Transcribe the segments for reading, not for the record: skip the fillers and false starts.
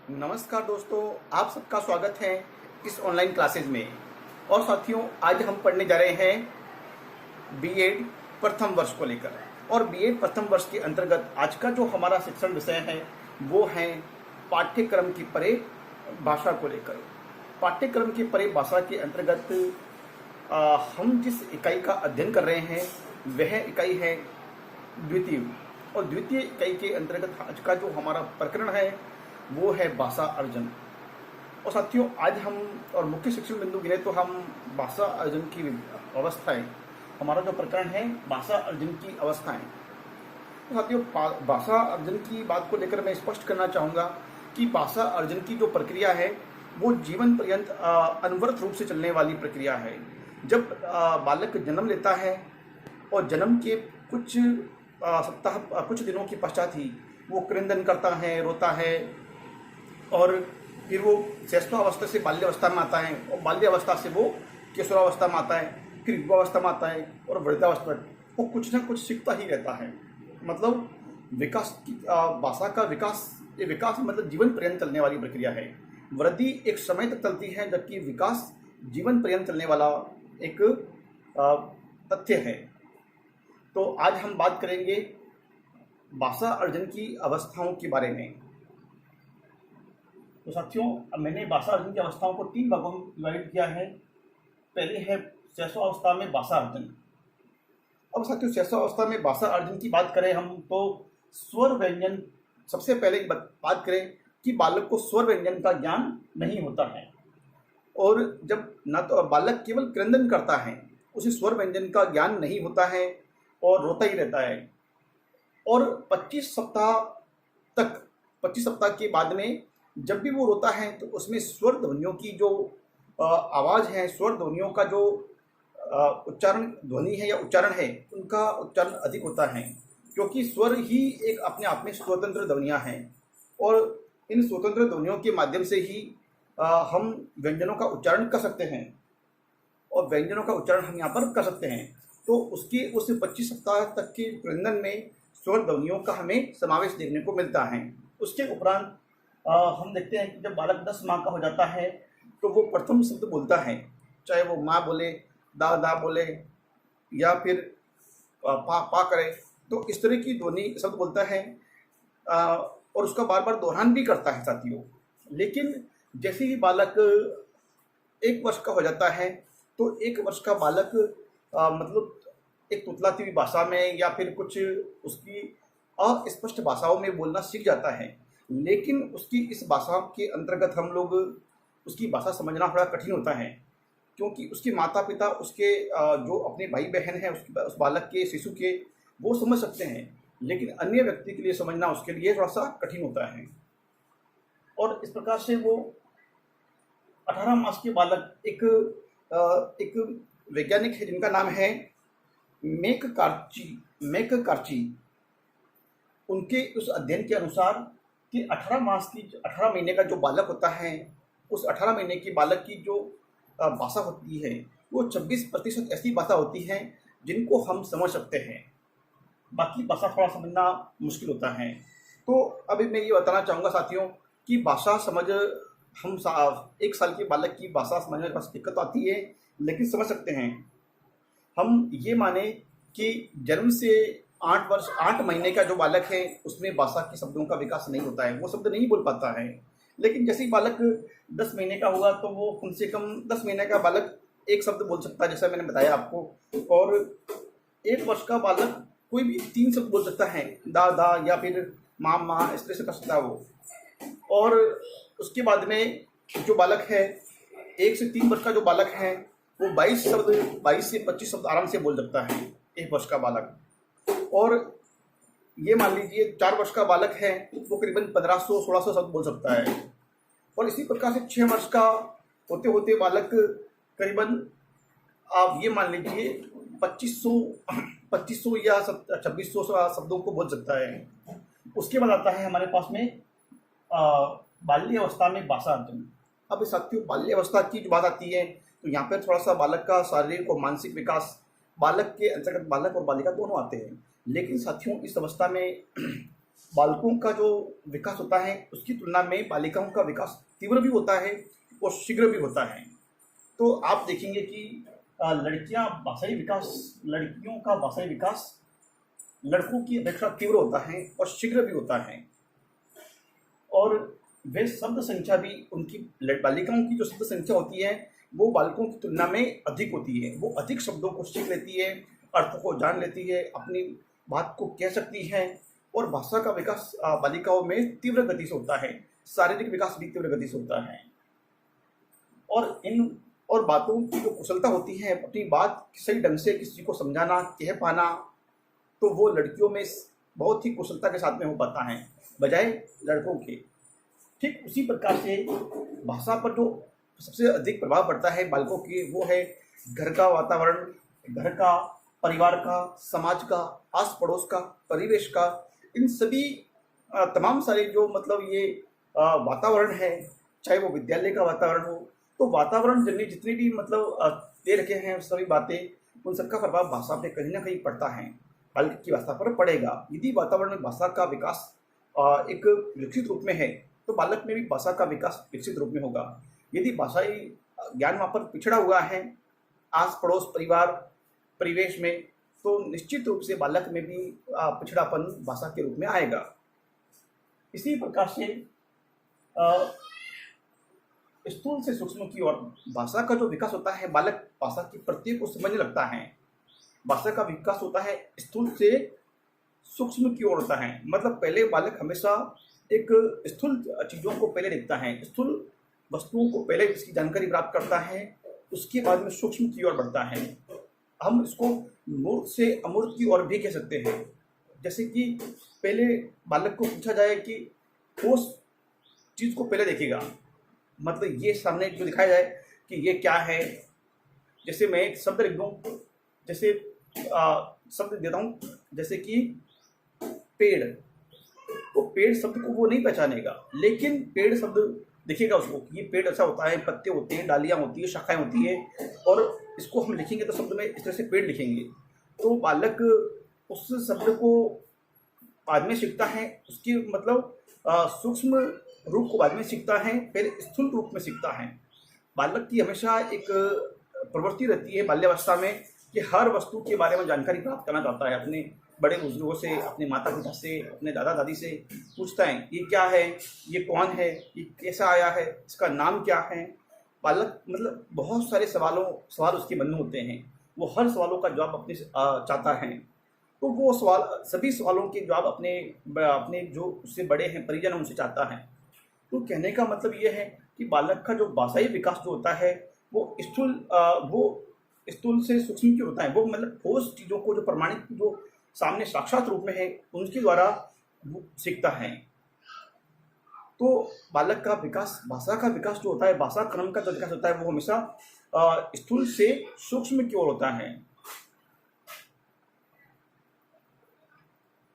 नमस्कार दोस्तों, आप सबका स्वागत है इस ऑनलाइन क्लासेज में। और साथियों, आज हम पढ़ने जा रहे हैं बीएड प्रथम वर्ष को लेकर। और बीएड प्रथम वर्ष के अंतर्गत आज का जो हमारा शिक्षण विषय है वो है पाठ्यक्रम की परे भाषा को लेकर। पाठ्यक्रम की परे भाषा के अंतर्गत हम जिस इकाई का अध्ययन कर रहे हैं वह इकाई है द्वितीय। और द्वितीय इकाई के अंतर्गत आज का जो हमारा प्रकरण है वो है भाषा अर्जन। और साथियों, आज हम और मुख्य शिक्षण बिंदु गिने तो हम भाषा अर्जन की अवस्थाएं, हमारा जो प्रकरण है भाषा अर्जन की अवस्थाएं। तो साथियों, भाषा अर्जन की बात को लेकर मैं स्पष्ट करना चाहूँगा कि भाषा अर्जन की जो प्रक्रिया है वो जीवन पर्यंत अनवरत रूप से चलने वाली प्रक्रिया है। जब बालक जन्म लेता है और जन्म के कुछ सप्ताह कुछ दिनों के पश्चात ही वो क्रंदन करता है, रोता है, और फिर वो श्रेष्ठावस्था से बाल्यावस्था में आता है, और बाल्यावस्था से वो किशोरावस्था में आता है, फिर युवावस्था में आता है, और वृद्धावस्था में वो कुछ ना कुछ सीखता ही रहता है। मतलब विकास की भाषा का विकास, ये विकास मतलब जीवन पर्यंत चलने वाली प्रक्रिया है। वृद्धि एक समय तक चलती है, जबकि विकास जीवन पर्यंत चलने वाला एक तथ्य है। तो आज हम बात करेंगे भाषा अर्जन की अवस्थाओं के बारे में। तो साथियों, अब मैंने भाषा अर्जन की अवस्थाओं को 3 भागों में डिवाइड किया है। पहले है शैशवावस्था में भाषा अर्जन। अब साथियों, शैशवावस्था में भाषा अर्जन की बात करें हम तो स्वर व्यंजन, सबसे पहले बात करें कि बालक को स्वर व्यंजन का ज्ञान नहीं होता है। और जब न तो बालक केवल क्रंदन करता है, उसे स्वर व्यंजन का ज्ञान नहीं होता है और रोता ही रहता है। और 25 सप्ताह के बाद में जब भी वो रोता है तो उसमें स्वर ध्वनियों की जो आवाज़ है, स्वर ध्वनियों का जो उच्चारण ध्वनि है या उच्चारण है, उनका उच्चारण अधिक होता है, क्योंकि स्वर ही एक अपने आप में स्वतंत्र ध्वनियाँ हैं। और इन स्वतंत्र ध्वनियों के माध्यम से ही हम व्यंजनों का उच्चारण कर सकते हैं, और व्यंजनों का उच्चारण हम यहाँ पर कर सकते हैं। तो उसके उस 25 सप्ताह तक के क्रंदन में स्वर ध्वनियों का हमें समावेश देखने को मिलता है। उसके उपरांत हम देखते हैं कि जब बालक 10 माह का हो जाता है तो वो प्रथम शब्द बोलता है, चाहे वो माँ बोले, दा बोले, या फिर पा करे, तो इस तरह की ध्वनि शब्द बोलता है और उसका बार बार दोहरान भी करता है साथियों। लेकिन जैसे ही बालक 1 वर्ष का हो जाता है तो 1 वर्ष का बालक मतलब एक तुतलाती हुई भाषा में या फिर कुछ उसकी अस्पष्ट भाषाओं में बोलना सीख जाता है। लेकिन उसकी इस भाषा के अंतर्गत हम लोग उसकी भाषा समझना थोड़ा कठिन होता है, क्योंकि उसके माता पिता, उसके जो अपने भाई बहन हैं उस बालक के, शिशु के, वो समझ सकते हैं, लेकिन अन्य व्यक्ति के लिए समझना उसके लिए थोड़ा सा कठिन होता है। और इस प्रकार से वो 18 मास के बालक एक वैज्ञानिक है जिनका नाम है मैककार्ची। उनके उस अध्ययन के अनुसार कि 18 महीने का जो बालक होता है, उस 18 महीने की बालक की जो भाषा होती है वो 26% ऐसी भाषा होती है जिनको हम समझ सकते हैं। बाकी भाषा थोड़ा समझना मुश्किल होता है। तो अभी मैं ये बताना चाहूँगा साथियों कि भाषा समझ, हम 1 साल के बालक की भाषा समझने में दिक्कत आती है, लेकिन समझ सकते हैं। हम ये माने कि जन्म से 8 महीने का जो बालक है उसमें भाषा के शब्दों का विकास नहीं होता है, वो शब्द नहीं बोल पाता है। लेकिन जैसे ही बालक 10 महीने का होगा तो वो कम से कम 10 महीने का बालक 1 शब्द बोल सकता है, जैसा मैंने बताया आपको। और 1 वर्ष का बालक कोई भी 3 शब्द बोल सकता है, दा या फिर माँ, इस तरह से कर सकता है वो। और उसके बाद में जो बालक है 1 से 3 वर्ष का जो बालक है वो 22 से 25 शब्द आराम से बोल सकता है, 1 वर्ष का बालक। और ये मान लीजिए 4 वर्ष का बालक है वो करीबन 1500-1600 शब्द बोल सकता है। और इसी प्रकार से 6 वर्ष का होते होते बालक करीबन, आप ये मान लीजिए 2500 या 2600 शब्दों को बोल सकता है। उसके बाद आता है हमारे पास में बाल्यावस्था में भाषा अर्जन। अब साथियों, बाल्यावस्था की जो बात आती है तो यहाँ पर थोड़ा सा बालक का शारीरिक और मानसिक विकास, बालक के अंतर्गत बालक और बालिका दोनों आते हैं। लेकिन साथियों, इस अवस्था में बालकों का जो विकास होता है उसकी तुलना में बालिकाओं का विकास तीव्र भी होता है और शीघ्र भी होता है। तो आप देखेंगे कि लड़कियों का भाषाई विकास लड़कों की अपेक्षा तीव्र होता है और शीघ्र भी होता है। और वे शब्द संख्या भी उनकी बालिकाओं की जो शब्द संख्या होती है वो बालकों की तुलना में अधिक होती है। वो अधिक शब्दों को सीख लेती है, अर्थ को जान लेती है, अपनी बात को कह सकती है। और भाषा का विकास बालिकाओं में तीव्र गति से होता है, शारीरिक विकास भी तीव्र गति से होता है। और बातों की जो कुशलता होती है, अपनी बात सही ढंग से किसी को समझाना, कह पाना, तो वो लड़कियों में बहुत ही कुशलता के साथ में हो पाता है बजाय लड़कों के। ठीक उसी प्रकार से भाषा पर जो सबसे अधिक प्रभाव पड़ता है बालकों के, वो है घर का वातावरण, घर का, परिवार का, समाज का, आस पड़ोस का, परिवेश का। इन सभी तमाम सारे जो मतलब ये वातावरण है, चाहे वो विद्यालय का वातावरण हो, तो वातावरण जन्य जितने भी मतलब दे रखे हैं सभी बातें, उन सबका प्रभाव भाषा पे कहीं ना कहीं पड़ता है, बालक की भाषा पर पड़ेगा। यदि वातावरण में भाषा का विकास एक विकसित रूप में है तो बालक में भी भाषा का विकास विकसित रूप में होगा। यदि भाषाई ज्ञान वहाँ पर पिछड़ा हुआ है आस पड़ोस परिवार परिवेश में, तो निश्चित रूप से बालक में भी पिछड़ापन भाषा के रूप में आएगा। इसी प्रकार से स्थूल से सूक्ष्म की ओर भाषा का जो विकास होता है, बालक भाषा की प्रत्येक को समझने लगता है। भाषा का विकास होता है स्थूल से सूक्ष्म की ओर होता है। मतलब पहले बालक हमेशा एक स्थूल चीज़ों को पहले देखता है, स्थूल वस्तुओं को पहले इसकी जानकारी प्राप्त करता है, उसके बाद में सूक्ष्म की ओर बढ़ता है। हम इसको मूर्त से अमूर्त की ओर भी कह सकते हैं। जैसे कि पहले बालक को पूछा जाए कि उस चीज़ को पहले देखेगा, मतलब ये सामने जो दिखाया जाए कि ये क्या है। जैसे मैं एक शब्द लिख दूँ, जैसे शब्द देता हूँ, जैसे कि पेड़, तो पेड़ शब्द को वो नहीं पहचानेगा, लेकिन पेड़ शब्द दिखेगा उसको कि ये पेड़ ऐसा होता है, पत्ते होते हैं, डालियाँ होती है, शाखाएं होती है, और इसको हम लिखेंगे तो शब्द में इस तरह से पेड़ लिखेंगे। तो बालक उस शब्द को बाद में सीखता है, उसके मतलब सूक्ष्म रूप को बाद में सीखता है, पहले स्थूल रूप में सीखता है। बालक की हमेशा एक प्रवृत्ति रहती है बाल्यावस्था में कि हर वस्तु के बारे में जानकारी प्राप्त करना चाहता है। अपने बड़े बुजुर्गों से, अपने माता पिता से, अपने दादा दादी से पूछता है ये क्या है, ये कौन है, ये कैसा आया है, इसका नाम क्या है। बालक मतलब बहुत सारे सवाल उसके मन में होते हैं, वो हर सवालों का जवाब अपने चाहता है। तो वो सभी सवालों के जवाब अपने जो उससे बड़े हैं परिजन उनसे चाहता है। तो कहने का मतलब ये है कि बालक का जो भाषाई विकास जो होता है वो स्थूल से सूक्ष्म की होता है। वो मतलब ठोस चीज़ों को, जो प्रमाणित, जो सामने साक्षात रूप में है, उनके द्वारा सीखता है। तो बालक का विकास, भाषा का विकास जो होता है, भाषा क्रम का जो विकास होता है, वो हमेशा स्थूल से सूक्ष्म की ओर होता है।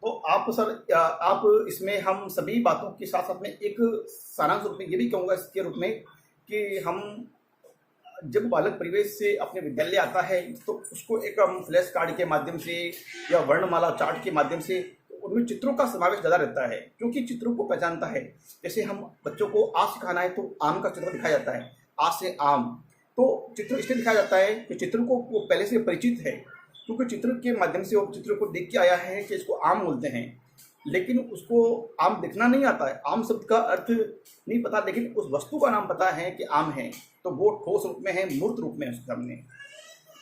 तो आप इसमें हम सभी बातों के साथ साथ में एक सारांश रूप में ये भी कहूँगा इसके रूप में कि हम जब बालक परिवेश से अपने विद्यालय आता है तो उसको एक हम फ्लैश कार्ड के माध्यम से या वर्णमाला चार्ट के माध्यम से उनमें चित्रों का समावेश ज़्यादा रहता है, क्योंकि चित्रों को पहचानता है। जैसे हम बच्चों को आ सिखाना है तो आम का चित्र दिखाया जाता है, आ से आम। तो चित्र इसलिए दिखाया जाता है कि चित्र को वो पहले से परिचित है, क्योंकि चित्र के माध्यम से वो चित्र को देख के आया है कि इसको आम बोलते हैं, लेकिन उसको आम दिखना नहीं आता है, आम शब्द का अर्थ नहीं पता, लेकिन उस वस्तु का नाम पता है कि आम है। तो वो ठोस रूप में है, मूर्त रूप में है उसके सामने।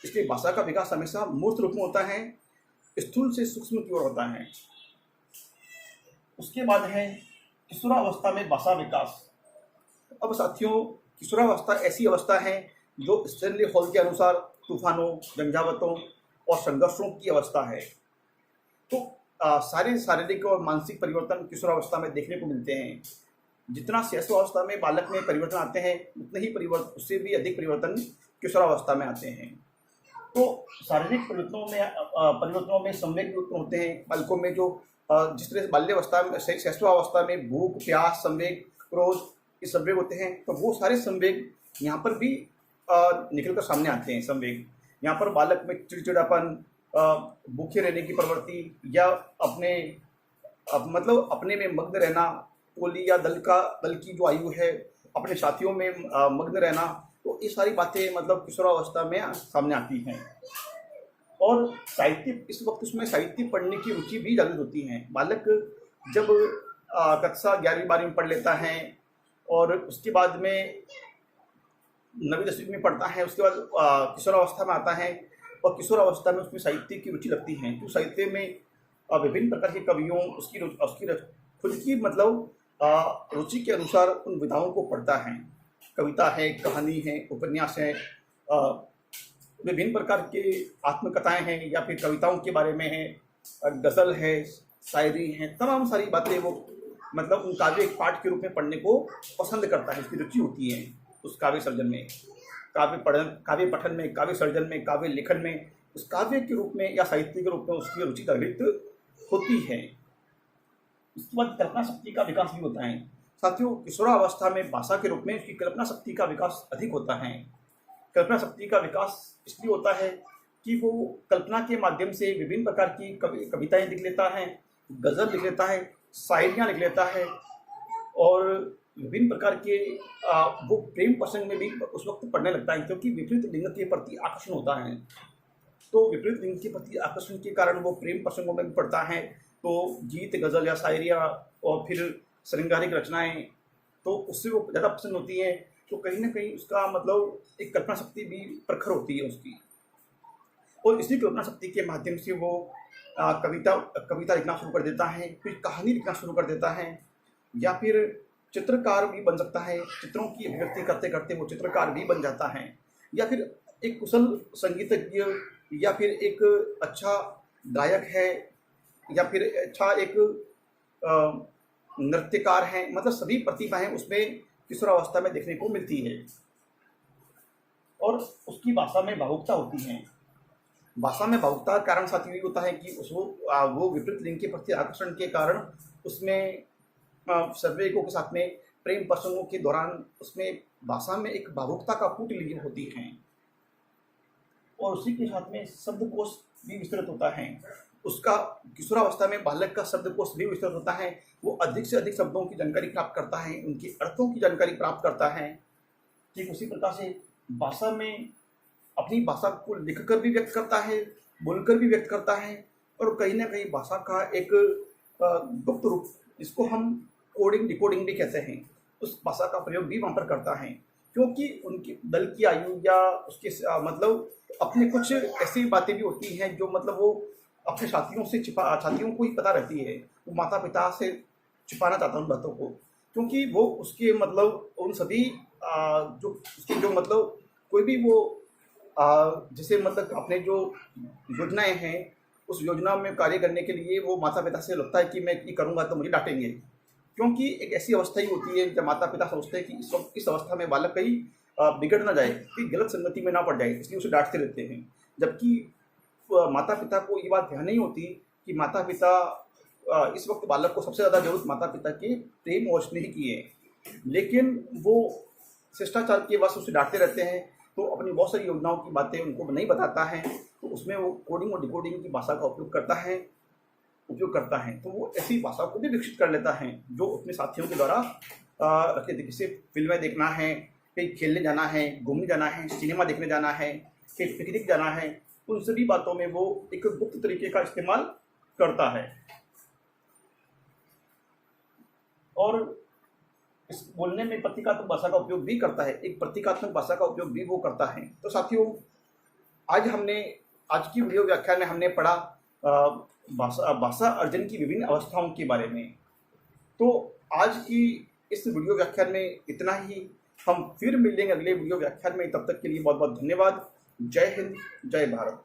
इसलिए भाषा का विकास हमेशा मूर्त रूप में होता है, स्थूल से सूक्ष्म की ओर होता है। उसके बाद है किशोरावस्था में भाषा विकास। अब साथियों, किशोरावस्था ऐसी अवस्था है जो स्टैनली हॉल के अनुसार तूफानों, झंझावतों और संघर्षों की अवस्था है। तो सारे शारीरिक और मानसिक परिवर्तन किशोरावस्था में देखने को मिलते हैं। जितना शैशवावस्था में बालक में परिवर्तन आते हैं, उतने ही उससे भी अधिक परिवर्तन किशोरावस्था में आते हैं। तो शारीरिक परिवर्तनों में संवेग भी उत्पन्न होते हैं बालकों में। जो जिस तरह से बाल्यावस्था में, शैशवावस्था में भूख, प्यास, संवेग, क्रोध, ये संवेग होते हैं, तो वो सारे संवेग यहाँ पर भी निकल कर सामने आते हैं। संवेग यहाँ पर बालक में चिड़चिड़ापन, भूखे रहने की प्रवृत्ति, या अपने मतलब अपने में मग्न रहना, टोली या दल की जो आयु है, अपने साथियों में मग्न रहना, तो ये सारी बातें मतलब किशोरावस्था में सामने आती हैं। और साहित्य, इस वक्त उसमें साहित्य पढ़ने की रुचि भी जागृत होती है। बालक जब कक्षा 11वीं-12वीं में पढ़ लेता है और उसके बाद में 9वीं-10वीं में पढ़ता है, उसके बाद किशोरावस्था में आता है और किशोरावस्था में उसमें साहित्य की रुचि लगती है। तो साहित्य में विभिन्न प्रकार के कवियों, खुद की मतलब रुचि के अनुसार उन विधाओं को पढ़ता है। कविता है, कहानी है, उपन्यास है, विभिन्न प्रकार के आत्मकथाएं हैं या फिर कविताओं के बारे में है, गज़ल है, शायरी है, तमाम सारी बातें वो मतलब उन काव्य एक पाठ के रूप में पढ़ने को पसंद करता है। उसकी रुचि होती है उस काव्य सर्जन में, काव्य पठन में, काव्य सर्जन में, काव्य लेखन में, उस काव्य के रूप में या साहित्य के रूप में उसकी रुचि जागृत होती है। उसके बाद कल्पना शक्ति का विकास भी होता है। साथियों, किशोरावस्था में भाषा के रूप में उसकी कल्पना शक्ति का विकास अधिक होता है। कल्पना शक्ति का विकास इसलिए होता है कि वो कल्पना के माध्यम से विभिन्न प्रकार की कविताएं लिख लेता है, गज़ल लिख लेता है, शायरियाँ लिख लेता है और विभिन्न प्रकार के वो प्रेम प्रसंग में भी उस वक्त पढ़ने लगता है, क्योंकि विपरीत लिंग के प्रति आकर्षण होता है। तो विपरीत लिंग के प्रति आकर्षण के कारण वो प्रेम प्रसंगों में भी पढ़ता है। तो गीत, गज़ल या शायरियाँ और फिर श्रृंगारिक रचनाएं तो उससे वो ज़्यादा पसंद होती हैं। तो कहीं ना कहीं उसका मतलब एक कल्पना शक्ति भी प्रखर होती है उसकी, और इसी कल्पना शक्ति के माध्यम से वो कविता लिखना शुरू कर देता है, फिर कहानी लिखना शुरू कर देता है, या फिर चित्रकार भी बन सकता है। चित्रों की अभिव्यक्ति करते करते वो चित्रकार भी बन जाता है, या फिर एक कुशल संगीतज्ञ, या फिर एक अच्छा गायक है, या फिर अच्छा एक नृत्यकार है। मतलब सभी प्रतिभाएं उसमें किशोरावस्था में देखने को मिलती है। और उसकी भाषा में भावुकता होती है। भाषा में भावुकता का कारण साथ ये होता है कि वो विपरीत लिंग के प्रति आकर्षण के कारण उसमें सर्वेकों के साथ में प्रेम प्रसंगों के दौरान उसमें भाषा में एक भावुकता का कूट लीन होती है, और उसी के साथ में शब्दकोश भी विस्तृत होता है। उसका किशोरावस्था में बालक का शब्दकोश भी विस्तृत होता है। वो अधिक से अधिक शब्दों की जानकारी प्राप्त करता है, उनके अर्थों की जानकारी प्राप्त करता है। ठीक उसी प्रकार से भाषा में अपनी भाषा को लिखकर भी व्यक्त करता है, बोलकर भी व्यक्त करता है, और कहीं ना कहीं भाषा का एक गुप्त रूप, जिसको हम कोडिंग डिकोडिंग भी कहते हैं, उस भाषा का प्रयोग भी वहाँ पर करता है। क्योंकि उनकी दल की आयु या उसके मतलब अपने कुछ ऐसी बातें भी होती हैं जो मतलब वो अपने साथियों को ही पता रहती है। वो माता पिता से छुपाना चाहता है उन बातों को, क्योंकि वो उसके मतलब उन सभी जो उसके जो मतलब कोई भी वो जैसे मतलब अपने जो योजनाएं हैं, उस योजना में कार्य करने के लिए वो माता पिता से लगता है कि मैं ये करूँगा तो मुझे डांटेंगे। क्योंकि एक ऐसी अवस्था ही होती है जब माता पिता सोचते हैं कि इस अवस्था में बालक कहीं बिगड़ ना जाए, कि गलत संगति में ना पड़ जाए, इसलिए उसे डांटते रहते हैं। जबकि माता पिता को ये बात ध्यान नहीं होती कि माता पिता इस वक्त बालक को सबसे ज़्यादा जरूरत माता पिता के प्रेम और स्नेह की है, लेकिन वो शिष्टाचार के वश उसे डांटते रहते हैं। तो अपनी बहुत सारी योजनाओं की बातें उनको नहीं बताता है, तो उसमें वो कोडिंग और डिकोडिंग की भाषा का उपयोग करता है। तो वो ऐसी भाषा को भी विकसित कर लेता है जो अपने साथियों के द्वारा जैसे फिल्में देखना है, कहीं खेलने जाना है, घूमने जाना है, सिनेमा देखने जाना है, कहीं पिकनिक जाना है, उन सभी बातों में वो एक गुप्त तरीके का इस्तेमाल करता है। और इस बोलने में प्रतीकात्मक भाषा का उपयोग भी करता है, एक प्रतीकात्मक भाषा का उपयोग भी वो करता है। तो साथियों, आज की वीडियो व्याख्यान में हमने पढ़ा भाषा अर्जन की विभिन्न अवस्थाओं के बारे में। तो आज की इस वीडियो व्याख्यान में इतना ही। हम फिर मिलेंगे अगले वीडियो व्याख्यान में। तब तक के लिए बहुत बहुत धन्यवाद। जय हिंद, जय भारत।